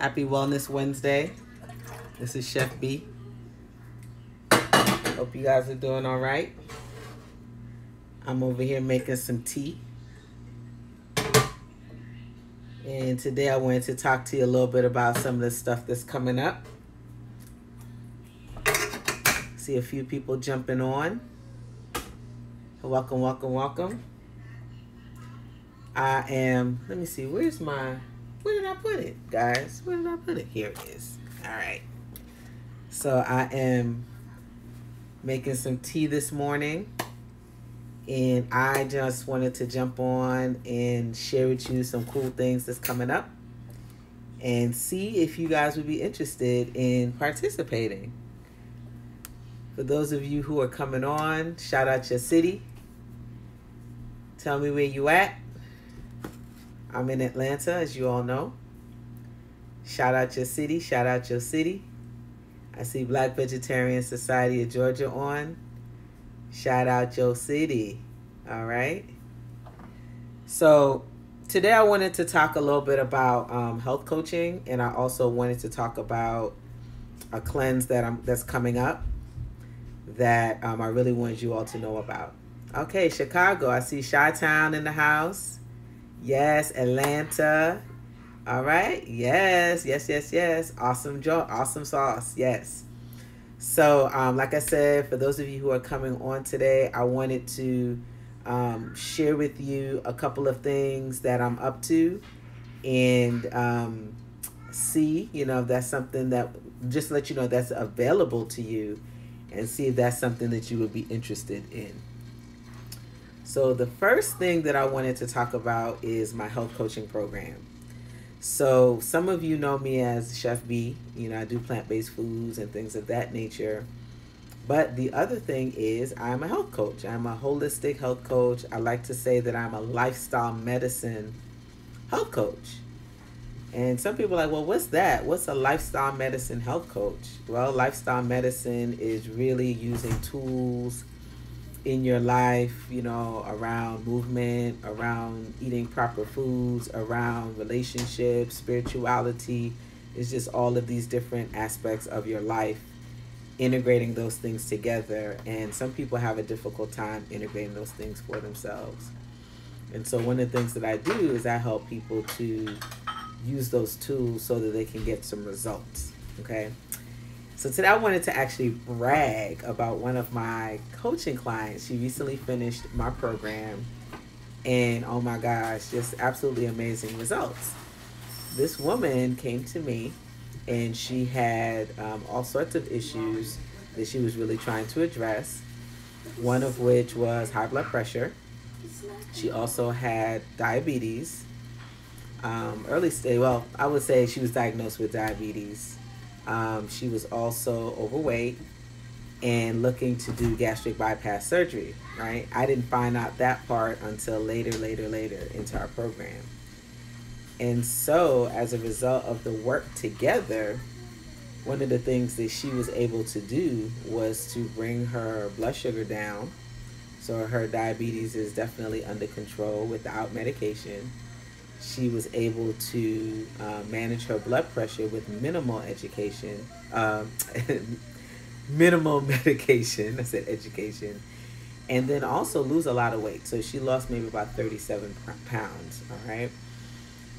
Happy Wellness Wednesday. This is Chef Bee. Hope you guys are doing all right. I'm over here making some tea. And today I wanted to talk to you a little bit about some of the stuff that's coming up. See a few people jumping on. Welcome, welcome, welcome. Let me see, where did I put it, guys? Where did I put it? Here it is. All right. So I am making some tea this morning, and I just wanted to jump on and share with you some cool things that's coming up and see if you guys would be interested in participating. For those of you who are coming on, shout out your city. Tell me where you at. I'm in Atlanta, as you all know. Shout out your city. Shout out your city. I see Black Vegetarian Society of Georgia on. Shout out your city. All right. So today I wanted to talk a little bit about health coaching, and I also wanted to talk about a cleanse that's coming up that I really wanted you all to know about. Okay, Chicago. I see Chi-Town in the house. Yes, Atlanta. All right. Yes. Awesome awesome sauce. Yes. So, like I said, for those of you who are coming on today, I wanted to share with you a couple of things that I'm up to and see, if that's something that, just let you know that's available to you, and see if that's something that you would be interested in. So the first thing that I wanted to talk about is my health coaching program. So some of you know me as Chef Bee. I do plant-based foods and things of that nature. But the other thing is I'm a health coach. I'm a holistic health coach. I like to say that I'm a lifestyle medicine health coach. And some people are like, well, what's that? What's a lifestyle medicine health coach? Well, lifestyle medicine is really using tools in your life, around movement, around eating proper foods, around relationships, spirituality. It's just all of these different aspects of your life, integrating those things together. And some people have a difficult time integrating those things for themselves. And so one of the things that I do is I help people to use those tools so that they can get some results. Okay. So today I wanted to actually brag about one of my coaching clients. She recently finished my program, and oh my gosh, just absolutely amazing results. This woman came to me, and she had all sorts of issues that she was really trying to address, one of which was high blood pressure. She also had diabetes, early stage. Well, I would say she was diagnosed with diabetes. She was also overweight and looking to do gastric bypass surgery, right? I didn't find out that part until later into our program. And so as a result of the work together, one of the things that she was able to do was to bring her blood sugar down. So her diabetes is definitely under control without medication. She was able to manage her blood pressure with minimal minimal medication. I said education. And then also lose a lot of weight. So she lost maybe about 37 pounds, all right?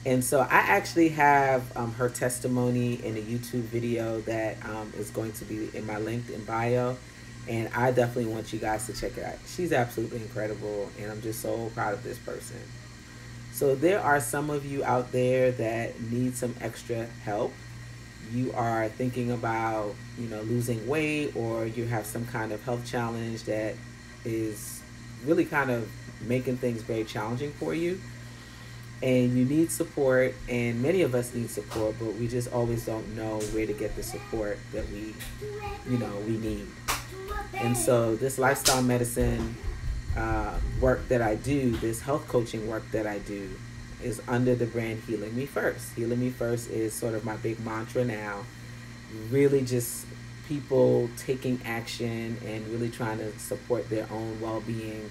And so I actually have her testimony in a YouTube video that is going to be in my LinkedIn bio. And I definitely want you guys to check it out. She's absolutely incredible, and I'm just so proud of this person. So there are some of you out there that need some extra help. You are thinking about, losing weight, or you have some kind of health challenge that is really kind of making things very challenging for you. And you need support, and many of us need support, but we just always don't know where to get the support that we need. And so this lifestyle medicine work that I do, this health coaching work that I do, is under the brand Healing Me First. Healing Me First is sort of my big mantra now. Really just people taking action and really trying to support their own well-being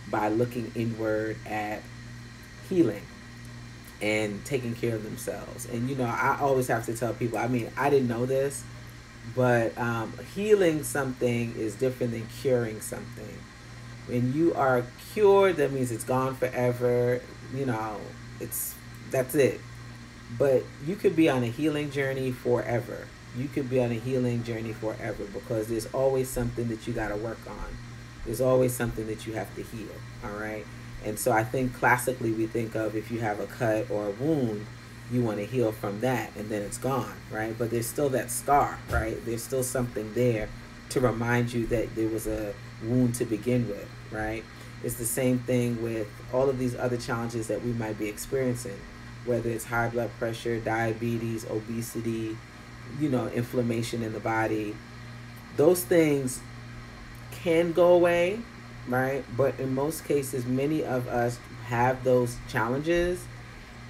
by looking inward at healing. and taking care of themselves. And, you know, I always have to tell people, I mean, I didn't know this, but healing something is different than curing something. When you are cured, that means it's gone forever. You know, that's it. But you could be on a healing journey forever. You could be on a healing journey forever because there's always something that you got to work on. There's always something that you have to heal. All right. And so I think classically we think of if you have a cut or a wound, you want to heal from that and then it's gone, right? But there's still that scar, right? There's still something there to remind you that there was a wound to begin with, right? It's the same thing with all of these other challenges that we might be experiencing, whether it's high blood pressure, diabetes, obesity, you know, inflammation in the body. Those things can go away, right? But in most cases, many of us have those challenges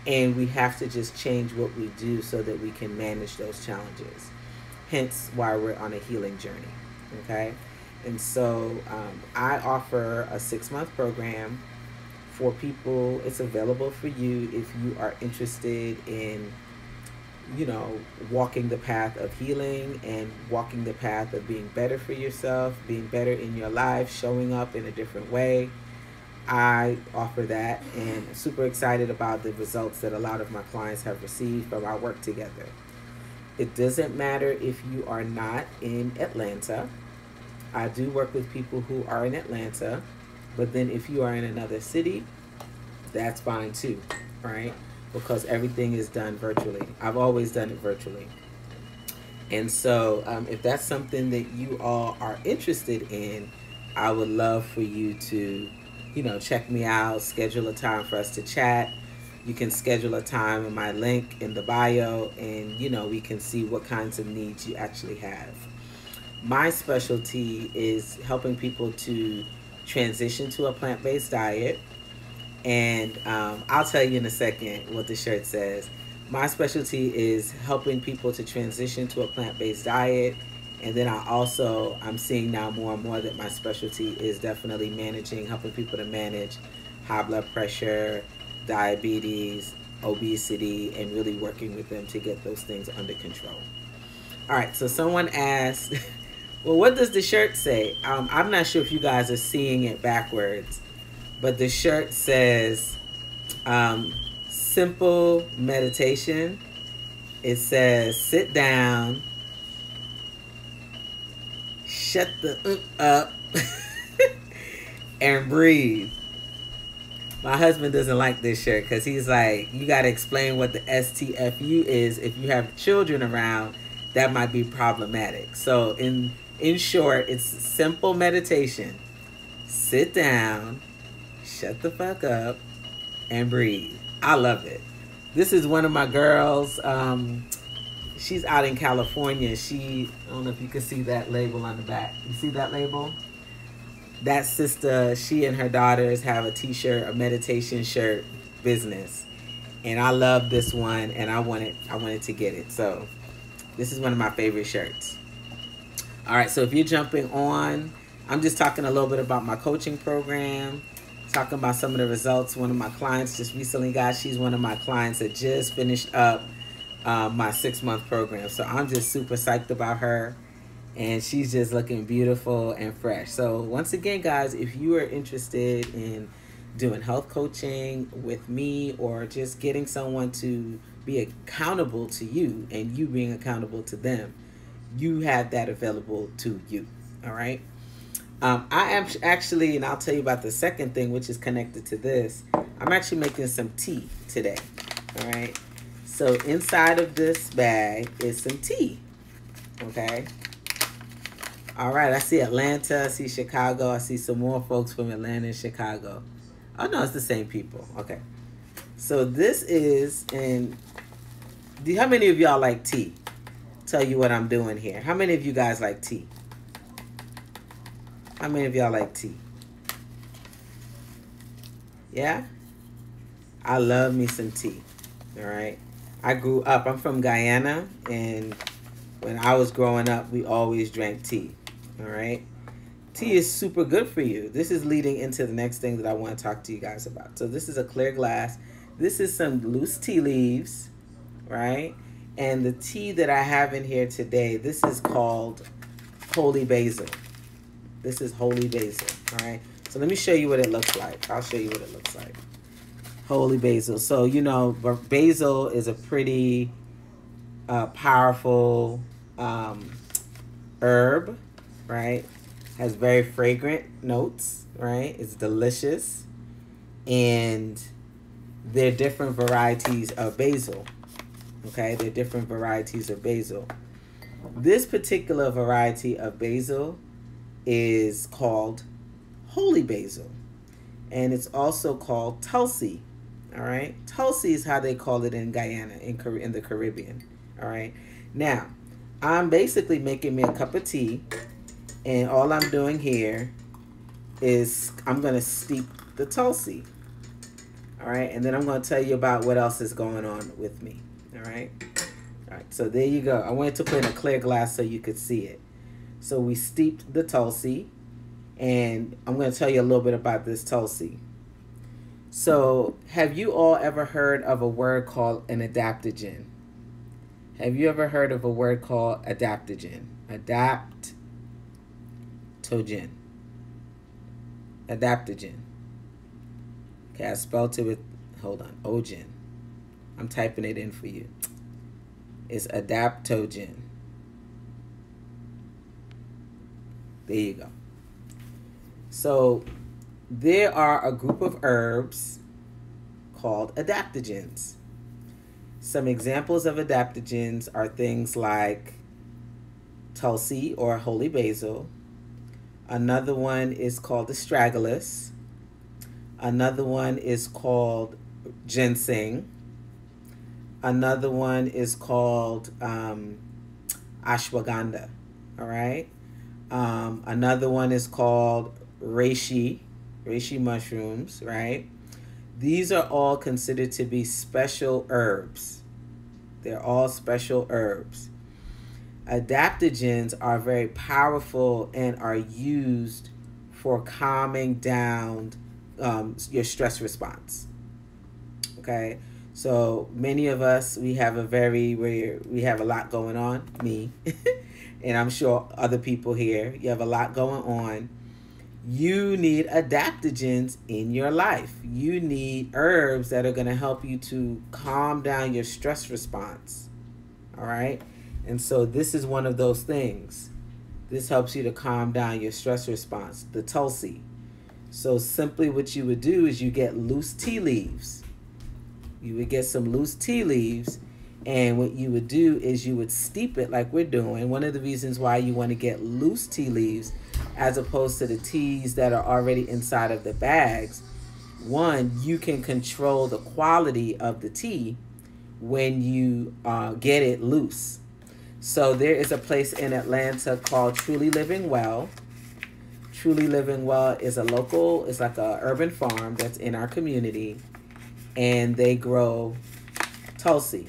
and we have to just change what we do so that we can manage those challenges. Hence why we're on a healing journey, okay? And so I offer a 6-month program for people. It's available for you if you are interested in, you know, walking the path of healing and walking the path of being better for yourself, being better in your life, showing up in a different way. I offer that and I'm super excited about the results that a lot of my clients have received from our work together. It doesn't matter if you are not in Atlanta. I do work with people who are in Atlanta, but then if you are in another city, that's fine too, right? Because everything is done virtually. I've always done it virtually. And so if that's something that you all are interested in, I would love for you to, you know, check me out, schedule a time for us to chat. You can schedule a time in my link in the bio and, you know, we can see what kinds of needs you actually have. My specialty is helping people to transition to a plant-based diet. And I'll tell you in a second what the shirt says. My specialty is helping people to transition to a plant-based diet. And then I'm seeing now more and more that my specialty is definitely helping people to manage high blood pressure, diabetes, obesity, and really working with them to get those things under control. All right, so someone asked, well, what does the shirt say? I'm not sure if you guys are seeing it backwards, but the shirt says simple meditation. It says sit down, shut the up, and breathe. My husband doesn't like this shirt because he's like, you got to explain what the STFU is. If you have children around, that might be problematic. So in short, it's simple meditation. Sit down, shut the fuck up, and breathe. I love it. This is one of my girls. She's out in California. I don't know if you can see that label on the back. You see that label? That sister, she and her daughters have a t-shirt, a meditation shirt business. And I love this one and I wanted to get it. So this is one of my favorite shirts. All right, so if you're jumping on, I'm just talking a little bit about my coaching program, talking about some of the results. One of my clients just recently she's one of my clients that just finished up my 6-month program. So I'm just super psyched about her. And she's just looking beautiful and fresh. So once again, guys, if you are interested in doing health coaching with me or just getting someone to be accountable to you and you being accountable to them, you have that available to you. All right. I am actually, and I'll tell you about the second thing, which is connected to this. I'm actually making some tea today. All right. So inside of this bag is some tea. Okay. All right, I see Atlanta, I see Chicago, I see some more folks from Atlanta and Chicago. Oh, no, it's the same people. Okay. So this is, and how many of y'all like tea? Tell you what I'm doing here. How many of you guys like tea? How many of y'all like tea? Yeah? I love me some tea. All right. I grew up, I'm from Guyana, and when I was growing up, we always drank tea. All right. Tea is super good for you. This is leading into the next thing that I want to talk to you guys about. So this is a clear glass. This is some loose tea leaves, right? And the tea that I have in here today, this is called holy basil. This is holy basil, all right? So let me show you what it looks like. I'll show you what it looks like. Holy basil. So, you know, basil is a pretty powerful herb, right? Has very fragrant notes, right? It's delicious. And there are different varieties of basil, okay? There are different varieties of basil. This particular variety of basil is called holy basil. And it's also called Tulsi, all right? Tulsi is how they call it in Guyana, in the Caribbean, all right? Now, I'm basically making me a cup of tea, and all I'm doing here is I'm going to steep the Tulsi, all right? And then I'm going to tell you about what else is going on with me, all right? All right, so there you go. I wanted to put in a clear glass so you could see it. So we steeped the Tulsi, and I'm going to tell you a little bit about this Tulsi. So have you all ever heard of a word called an adaptogen? Have you ever heard of a word called adaptogen? Adaptogen. Adaptogen. Okay, I spelled it with, hold on, ogen. I'm typing it in for you. It's adaptogen. There you go. So there are a group of herbs called adaptogens. Some examples of adaptogens are things like Tulsi or holy basil. Another one is called astragalus. Another one is called ginseng. Another one is called ashwagandha. All right. Another one is called reishi mushrooms, right? These are all considered to be special herbs. They're all special herbs. Adaptogens are very powerful and are used for calming down your stress response. Okay, so many of us, we have a lot going on, me, and I'm sure other people here, you have a lot going on. You need adaptogens in your life. You need herbs that are going to help you to calm down your stress response. All right? And so this is one of those things. This helps you to calm down your stress response, the Tulsi. So simply what you would do is you get loose tea leaves. You would get some loose tea leaves, and what you would do is you would steep it like we're doing. One of the reasons why you want to get loose tea leaves as opposed to the teas that are already inside of the bags, one, you can control the quality of the tea when you get it loose. So there is a place in Atlanta called Truly Living Well. Truly Living Well is it's like a urban farm that's in our community, and they grow Tulsi.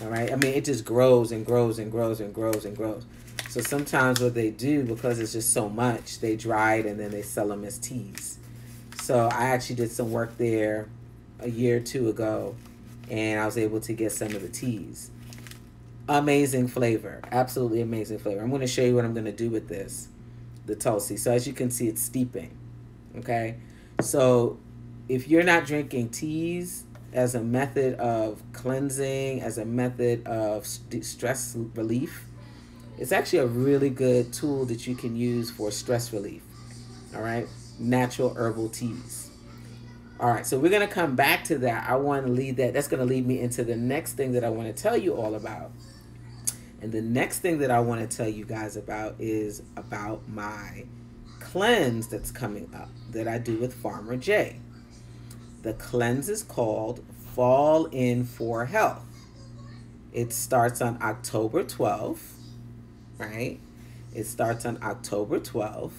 All right, I mean, it just grows and grows and grows and grows and grows. So sometimes what they do, because it's just so much, they dry it and then they sell them as teas. So I actually did some work there a year or two ago, and I was able to get some of the teas. Amazing flavor, absolutely amazing flavor. I'm going to show you what I'm going to do with this, the Tulsi. So as you can see, it's steeping, okay? So if you're not drinking teas as a method of cleansing, as a method of stress relief, it's actually a really good tool that you can use for stress relief, all right? Natural herbal teas. All right, so we're going to come back to that. I want to lead that. That's going to lead me into the next thing that I want to tell you all about. And the next thing that I want to tell you guys about is about my cleanse that's coming up that I do with Farmer J. The cleanse is called Fall In For Health. It starts on October 12th, right? It starts on October 12th,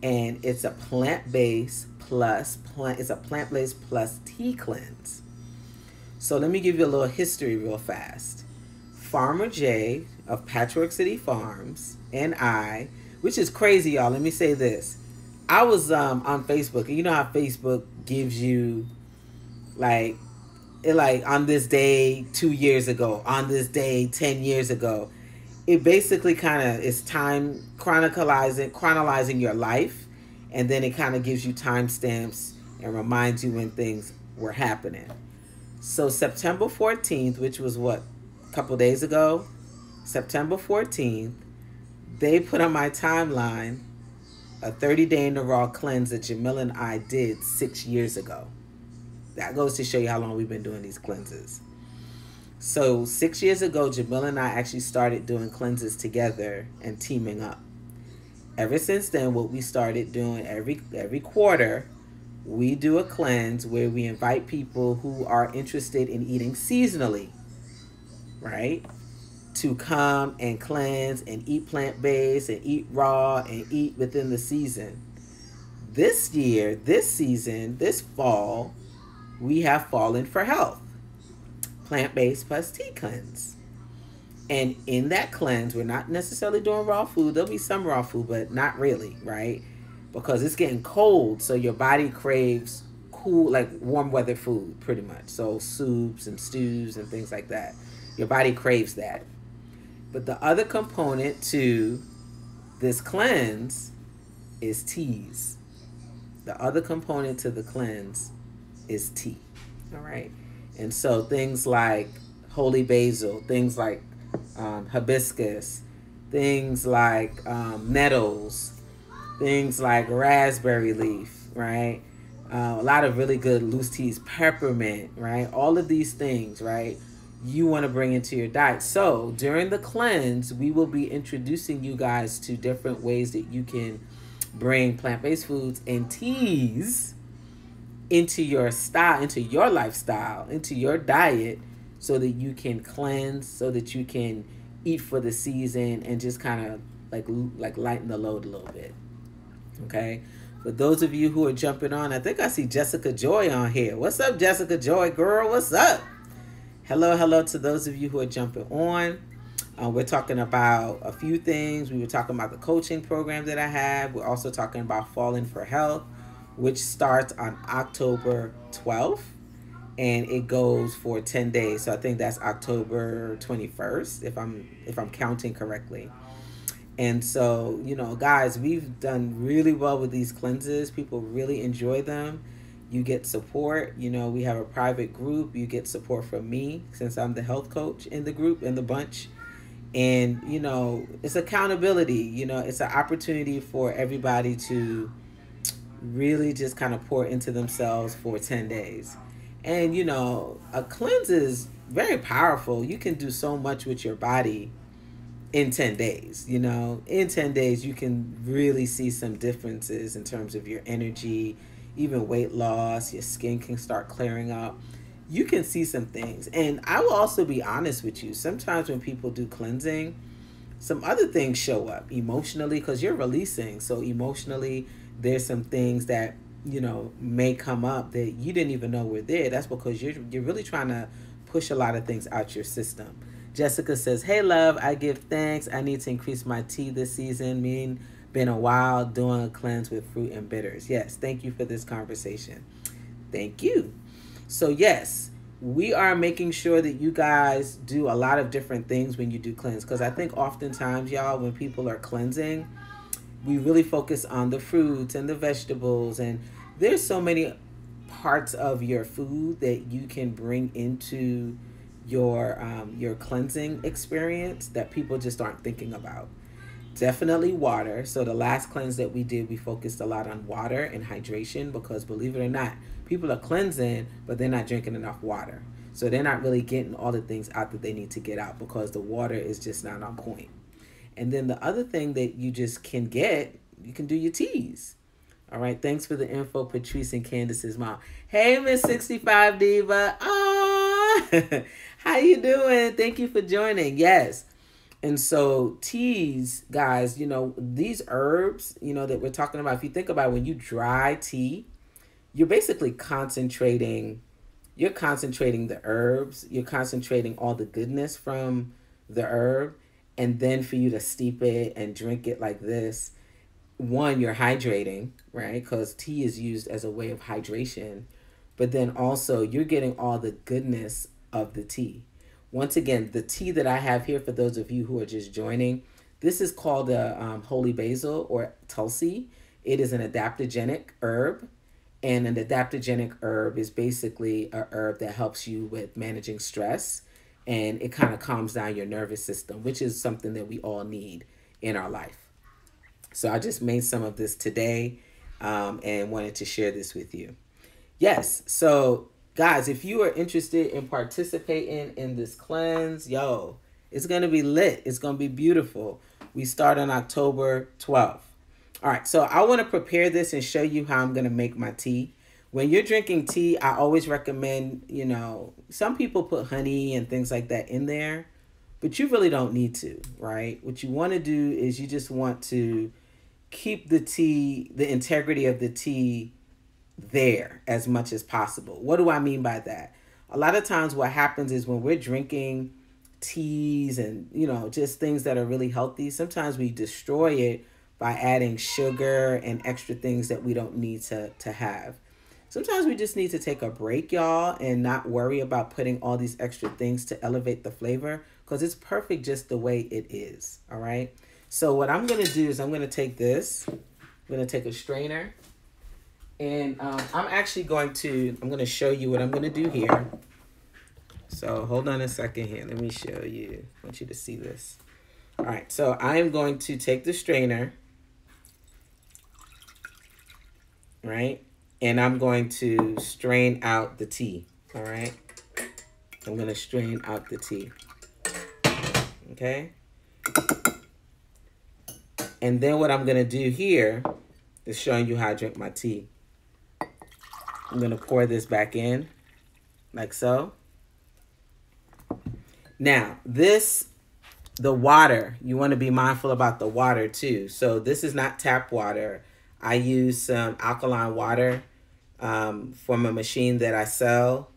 and it's a plant-based plus tea cleanse. So let me give you a little history real fast. Farmer J of Patchwork City Farms and I, which is crazy, y'all. Let me say this. I was on Facebook, and you know how Facebook gives you like like on this day 2 years ago, on this day 10 years ago. It basically kind of is time chronologizing your life, and then it kind of gives you timestamps and reminds you when things were happening. So September 14th, which was what, a couple days ago, September 14th, they put on my timeline a 30-day in the raw cleanse that Jamila and I did 6 years ago. That goes to show you how long we've been doing these cleanses. So 6 years ago, Jamila and I actually started doing cleanses together and teaming up. Ever since then, what we started doing every quarter, we do a cleanse where we invite people who are interested in eating seasonally, right? To come and cleanse and eat plant-based and eat raw and eat within the season. This year, this season, this fall, we have Fallen for Health, plant-based plus tea cleanse. And in that cleanse, we're not necessarily doing raw food. There'll be some raw food, but not really, right? Because it's getting cold, so your body craves cool, like warm weather food, pretty much. So soups and stews and things like that. Your body craves that. But the other component to this cleanse is teas. The other component to the cleanse is tea. All right. And so things like holy basil, things like hibiscus, things like nettles, things like raspberry leaf, right? A lot of really good loose teas, peppermint, right? All of these things, right? You want to bring into your diet. So during the cleanse, we will be introducing you guys to different ways that you can bring plant-based foods and teas into your style, into your lifestyle, into your diet, so that you can cleanse, so that you can eat for the season and just kind of like lighten the load a little bit. Okay. For those of you who are jumping on, I think I see Jessica Joy on here. What's up, Jessica Joy, girl? What's up? Hello to those of you who are jumping on. We're talking about a few things. We were talking about the coaching program that I have. We're also talking about Falling for Health, which starts on October 12th, and it goes for 10 days. So I think that's October 21st, if I'm counting correctly. And so, guys, we've done really well with these cleanses. People really enjoy them. You get support. We have a private group. You get support from me, since I'm the health coach in the group, in the bunch. And, it's accountability. It's an opportunity for everybody to really just kind of pour into themselves for 10 days. And, a cleanse is very powerful. You can do so much with your body in 10 days. In 10 days, you can really see some differences in terms of your energy, even weight loss. Your skin can start clearing up. You can see some things. And I will also be honest with you. Sometimes when people do cleansing, some other things show up emotionally, because you're releasing. So emotionally, there's some things that may come up that you didn't even know were there. That's because you're really trying to push a lot of things out your system. Jessica says, hey love, I give thanks. I need to increase my tea this season. Been a while doing a cleanse with fruit and bitters. Yes, thank you for this conversation. Thank you. So yes, we are making sure that you guys do a lot of different things when you do cleanse, because I think oftentimes, y'all, when people are cleansing, we really focus on the fruits and the vegetables, and there's so many parts of your food that you can bring into your cleansing experience that people just aren't thinking about. Definitely water. So the last cleanse that we did, we focused a lot on water and hydration, because believe it or not, people are cleansing, but they're not drinking enough water. So they're not really getting all the things out that they need to get out, because the water is just not on point. And then the other thing that you just can get, you can do your teas. All right. Thanks for the info, Patrice and Candace's mom. Hey, Miss 65 Diva. Ah, how you doing? Thank you for joining. Yes. And so teas, guys, these herbs, that we're talking about, if you think about it, when you dry tea, you're basically concentrating the herbs, you're concentrating all the goodness from the herb, and then for you to steep it and drink it like this, one, you're hydrating, right? Because tea is used as a way of hydration. but then also you're getting all the goodness of the tea. Once again, the tea that I have here, for those of you who are just joining, this is called a holy basil or tulsi. It is an adaptogenic herb. And an adaptogenic herb is basically a herb that helps you with managing stress, and it kind of calms down your nervous system, which is something that we all need in our life. So I just made some of this today and wanted to share this with you. Yes, so guys, if you are interested in participating in this cleanse, yo, it's going to be lit. It's going to be beautiful. We start on October 12th. All right, so I want to prepare this and show you how I'm going to make my tea. When you're drinking tea, I always recommend, you know, some people put honey and things like that in there, but you really don't need to, right? What you want to do is you just want to keep the tea, the integrity of the tea there as much as possible. What do I mean by that? A lot of times what happens is when we're drinking teas and, you know, just things that are really healthy, sometimes we destroy it by adding sugar and extra things that we don't need to have. Sometimes we just need to take a break, y'all, and not worry about putting all these extra things to elevate the flavor, because it's perfect just the way it is, all right? So what I'm going to do is I'm going to take this. I'm going to take a strainer, and I'm going to show you what I'm going to do here. So hold on a second here. Let me show you. I want you to see this. All right, so I am going to take the strainer, right? And I'm going to strain out the tea, all right? I'm going to strain out the tea, okay? And then what I'm going to do here is showing you how I drink my tea. I'm going to pour this back in like so. Now, the water, you want to be mindful about the water too. So this is not tap water. I use some alkaline water from a machine that I sell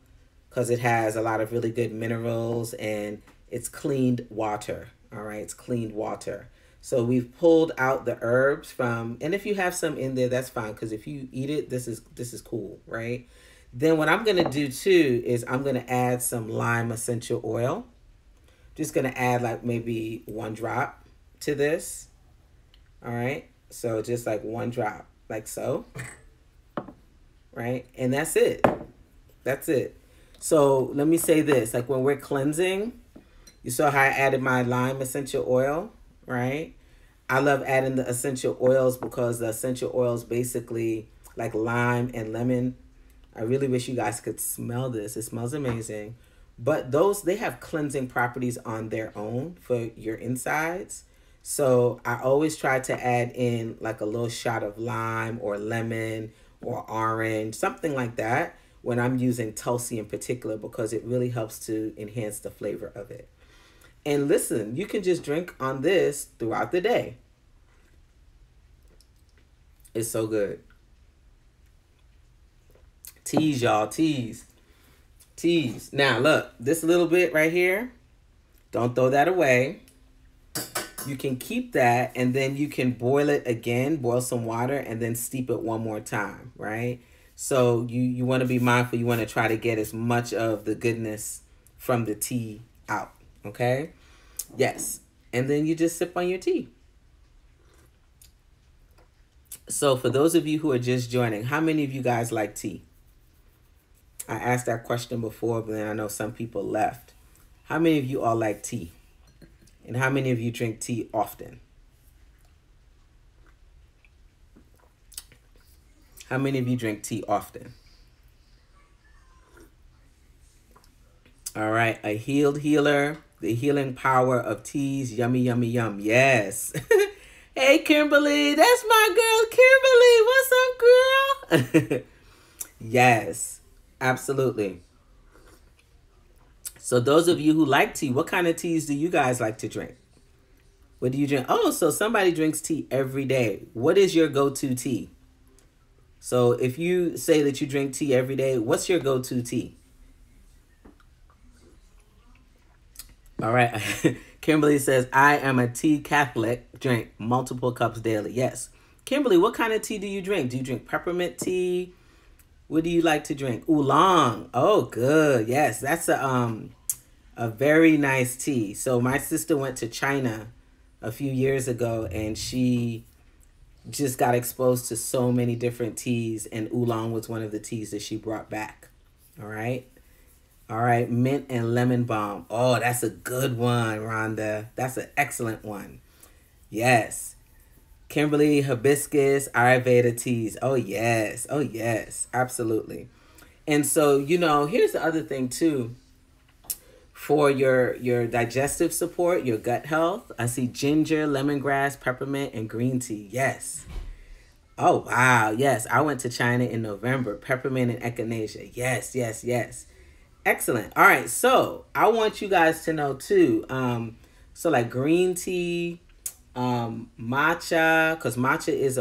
because it has a lot of really good minerals and it's cleaned water. All right, it's cleaned water. So we've pulled out the herbs from, and if you have some in there, that's fine, because if you eat it, this is cool, right? Then what I'm gonna do too is I'm gonna add some lime essential oil. Just gonna add like maybe 1 drop to this. All right, so just like 1 drop, like so, right? And that's it. That's it. So let me say this, like when we're cleansing, you saw how I added my lime essential oil, right? I love adding the essential oils because the essential oils basically like lime and lemon. I really wish you guys could smell this. It smells amazing. But they have cleansing properties on their own for your insides. So I always try to add in like a little shot of lime or lemon or orange, something like that, when I'm using Tulsi in particular, because it really helps to enhance the flavor of it. And listen, you can just drink on this throughout the day. It's so good. Teas, y'all, teas. Teas. Now, look, this little bit right here, don't throw that away. You can keep that, and then you can boil it again, boil some water, and then steep it one more time, right? So you want to be mindful. You want to try to get as much of the goodness from the tea out, okay? Yes. And then you just sip on your tea. So for those of you who are just joining, how many of you guys like tea? I asked that question before, but then I know some people left. How many of you all like tea? And how many of you drink tea often? How many of you drink tea often? All right, a healed healer, the healing power of teas, yummy, yummy, yum. Yes. Hey, Kimberly, that's my girl, Kimberly. What's up, girl? Yes, absolutely. So those of you who like tea, what kind of teas do you guys like to drink? What do you drink? Oh, so somebody drinks tea every day. What is your go-to tea? So if you say that you drink tea every day, what's your go-to tea? All right. Kimberly says, I am a tea Catholic, drink multiple cups daily. Yes. Kimberly, what kind of tea do you drink? Do you drink peppermint tea? What do you like to drink? Oolong. Oh, good. Yes, that's a very nice tea. So my sister went to China a few years ago, and she just got exposed to so many different teas, and oolong was one of the teas that she brought back. All right. All right, mint and lemon balm. Oh, that's a good one, Rhonda. That's an excellent one. Yes. Kimberly, hibiscus, Ayurveda teas. Oh, yes. Oh, yes. Absolutely. And so, here's the other thing, too. For your digestive support, your gut health, I see ginger, lemongrass, peppermint, and green tea. Yes. Oh, wow. Yes. I went to China in November. Peppermint and echinacea. Yes, yes, yes. Excellent. All right. So I want you guys to know too. So like green tea, matcha, because matcha is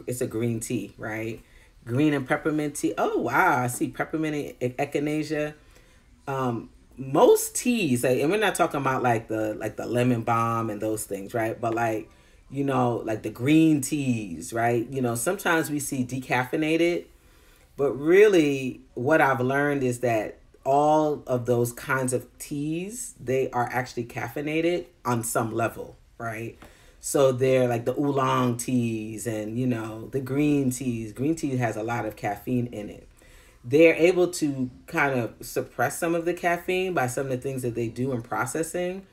it's a green tea, right? Green and peppermint tea. Oh, wow. I see peppermint and echinacea. Most teas, like, and we're not talking about like the lemon balm and those things, right? But like, like the green teas, right? Sometimes we see decaffeinated, but really what I've learned is that all of those kinds of teas, they are actually caffeinated on some level, right? So they're like the oolong teas and, the green teas. Green tea has a lot of caffeine in it. They're able to kind of suppress some of the caffeine by some of the things that they do in processing.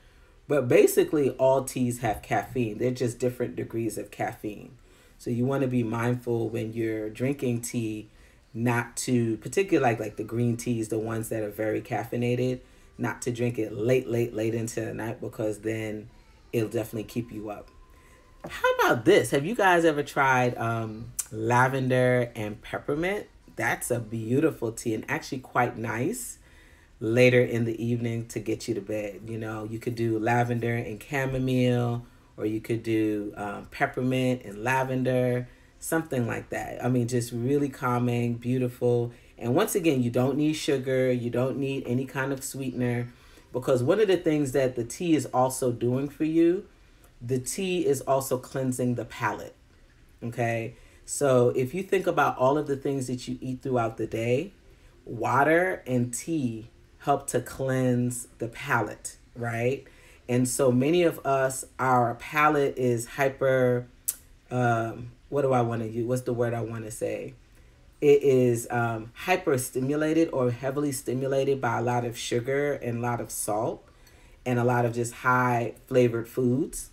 But basically, all teas have caffeine. They're just different degrees of caffeine. So you want to be mindful when you're drinking tea not to, particularly like the green teas, the ones that are very caffeinated, not to drink it late into the night, because then it'll definitely keep you up. How about this? Have you guys ever tried lavender and peppermint? That's a beautiful tea and actually quite nice later in the evening to get you to bed. You could do lavender and chamomile, or you could do peppermint and lavender, something like that. I mean, just really calming, beautiful. And once again, you don't need sugar. You don't need any kind of sweetener, because one of the things that the tea is also doing for you, the tea is also cleansing the palate. Okay. So if you think about all of the things that you eat throughout the day, water and tea help to cleanse the palate, right? And so many of us, our palate is hyper, what do I want to use? What's the word I want to say? It is hyper stimulated or heavily stimulated by a lot of sugar and a lot of salt and a lot of just high flavored foods.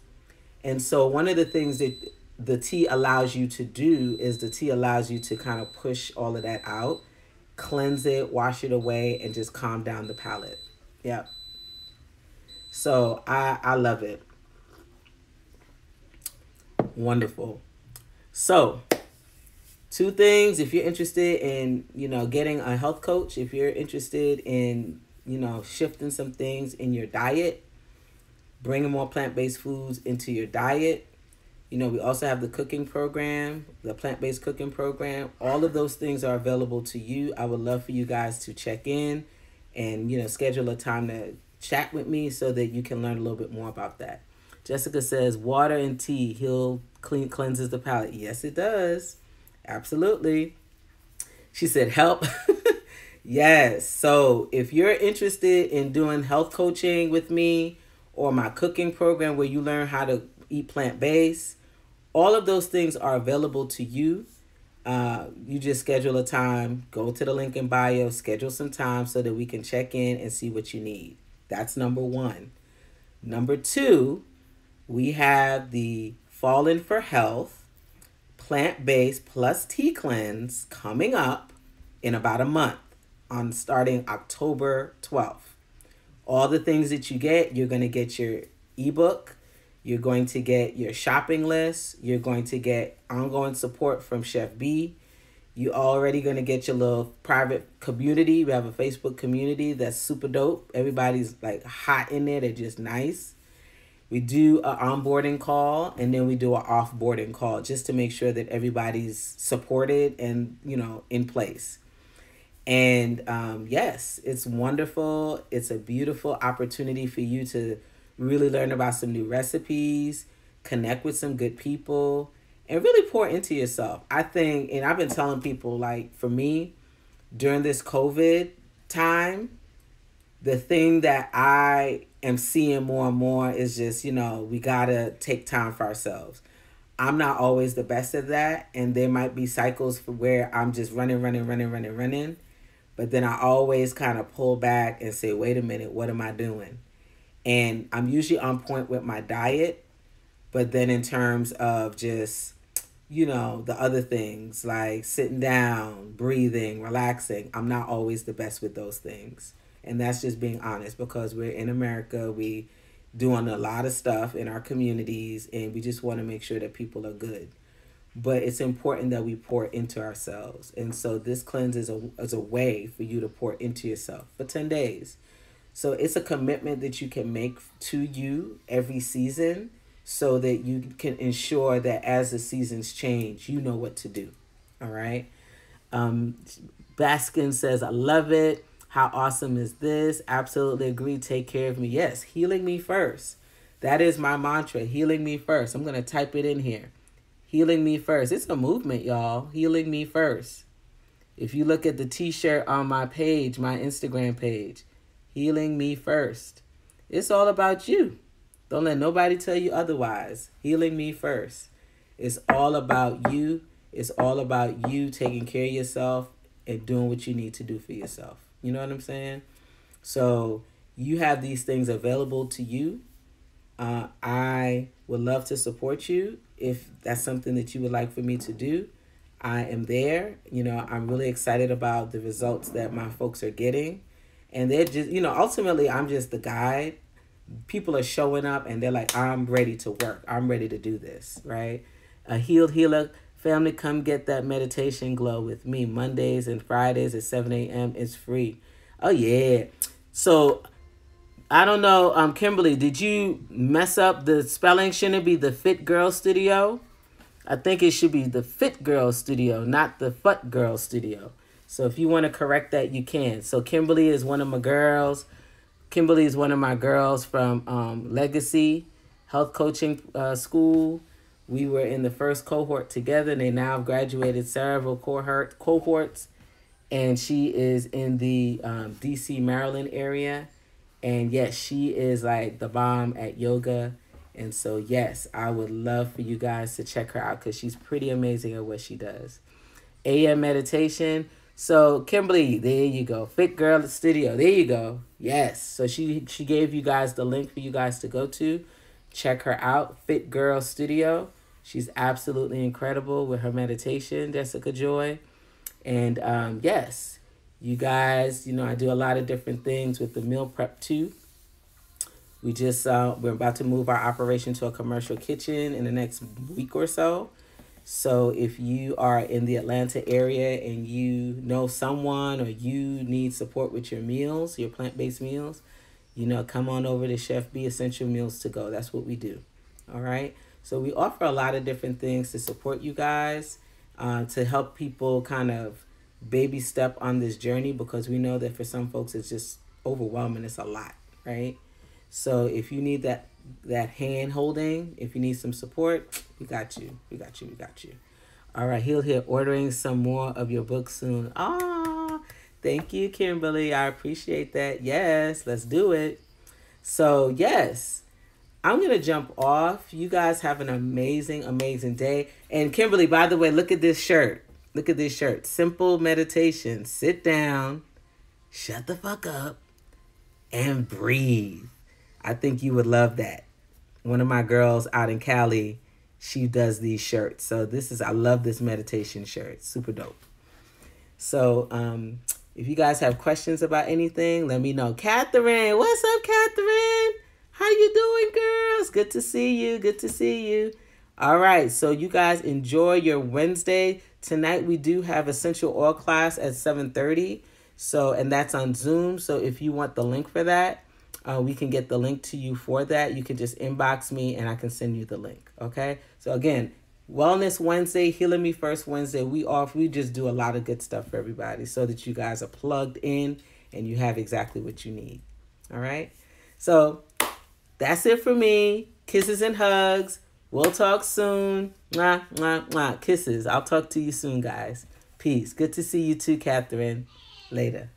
And so one of the things that the tea allows you to do is the tea allows you to kind of push all of that out, cleanse it, wash it away, and just calm down the palate. Yep. So I love it. Wonderful. So 2 things, if you're interested in, getting a health coach, if you're interested in, shifting some things in your diet, bringing more plant-based foods into your diet. We also have the cooking program, the plant-based cooking program. All of those things are available to you. I would love for you guys to check in and, schedule a time to chat with me so that you can learn a little bit more about that. Jessica says, water and tea cleanses the palate. Yes, it does. Absolutely. She said, help. Yes. So if you're interested in doing health coaching with me or my cooking program where you learn how to eat plant-based, all of those things are available to you. You just schedule a time, go to the link in bio, schedule some time so that we can check in and see what you need. That's number 1. Number 2, we have the Fallen for Health plant-based plus tea cleanse coming up in about a month on starting October 12th. All the things that you get, you're going to get your ebook. You're going to get your shopping list. You're going to get ongoing support from Chef Beee. You're already going to get your little private community. We have a Facebook community that's super dope. Everybody's like hot in there. They're just nice. We do an onboarding call and then we do an offboarding call just to make sure that everybody's supported and, in place. And yes, it's wonderful. It's a beautiful opportunity for you to really learn about some new recipes, connect with some good people, and really pour into yourself. I think, and I've been telling people, like, for me, during this COVID time, the thing that I am seeing more and more is just, we got to take time for ourselves. I'm not always the best at that. And there might be cycles for where I'm just running. But then I always kind of pull back and say, wait a minute, what am I doing? And I'm usually on point with my diet. But then in terms of just, the other things like sitting down, breathing, relaxing, I'm not always the best with those things. And that's just being honest, because we're in America. We doing a lot of stuff in our communities, and we just want to make sure that people are good. But it's important that we pour into ourselves. And so this cleanse is a way for you to pour into yourself for 10 days. So it's a commitment that you can make to you every season, so that you can ensure that as the seasons change, you know what to do. All right. Baskin says, I love it. How awesome is this? Absolutely agree. Take care of me. Yes, healing me first. That is my mantra. Healing me first. I'm going to type it in here. Healing me first. It's a movement, y'all. Healing me first. If you look at the t-shirt on my page, my Instagram page, healing me first. It's all about you. Don't let nobody tell you otherwise. Healing me first. It's all about you. It's all about you taking care of yourself and doing what you need to do for yourself. You know what I'm saying? So you have these things available to you. I would love to support you if that's something that you would like for me to do. I am there. I'm really excited about the results that my folks are getting. And they're just, ultimately, I'm just the guide. People are showing up and they're like, I'm ready to work. I'm ready to do this, right? A healed healer family, come get that meditation glow with me. Mondays and Fridays at 7 a.m. It's free. Oh, yeah. So, I don't know, Kimberly, did you mess up the spelling? Shouldn't it be the Fit Girl Studio? I think it should be the Fit Girl Studio, not the Fut Girl Studio. So, if you want to correct that, you can. So, Kimberly is one of my girls. Kimberly is one of my girls from Legacy Health Coaching School. We were in the first cohort together, and they now have graduated several cohorts. And she is in the D.C., Maryland area. And yes, she is like the bomb at yoga. And so, yes, I would love for you guys to check her out because she's pretty amazing at what she does. AM meditation. So, Kimberly, there you go. Fit Girl Studio. There you go. Yes. So, she gave you guys the link for you guys to go to. Check her out. Fit Girl Studio. She's absolutely incredible with her meditation, Jessica Joy. And, yes, you guys, I do a lot of different things with the meal prep too. We just, we're about to move our operation to a commercial kitchen in the next week or so. So if you are in the Atlanta area and you know someone or you need support with your meals, your plant-based meals, come on over to Chef Bee Essential Meals to Go. That's what we do. All right. So we offer a lot of different things to support you guys, to help people kind of baby step on this journey, because we know that for some folks it's just overwhelming. It's a lot, right? So if you need that hand holding, if you need some support, we got you. All right, he'll here ordering some more of your books soon. Ah, thank you, Kimberly. I appreciate that. Yes, let's do it. So yes, I'm going to jump off. You guys have an amazing, amazing day. And Kimberly, by the way, look at this shirt. Look at this shirt. Simple meditation. Sit down, shut the fuck up, and breathe. I think you would love that. One of my girls out in Cali, she does these shirts. So I love this meditation shirt. Super dope. So if you guys have questions about anything, let me know. Catherine, what's up, Catherine? How you doing, girls? Good to see you. All right, so you guys enjoy your Wednesday. Tonight we do have Essential Oil class at 7:30. So, and that's on Zoom. So if you want the link for that, we can get the link to you for that. You can just inbox me and I can send you the link. Okay. So again, Wellness Wednesday, Healing Me First Wednesday. We just do a lot of good stuff for everybody so that you guys are plugged in and you have exactly what you need. All right. So that's it for me. Kisses and hugs. We'll talk soon. Mwah, mwah, mwah. Kisses. I'll talk to you soon, guys. Peace. Good to see you too, Catherine. Later.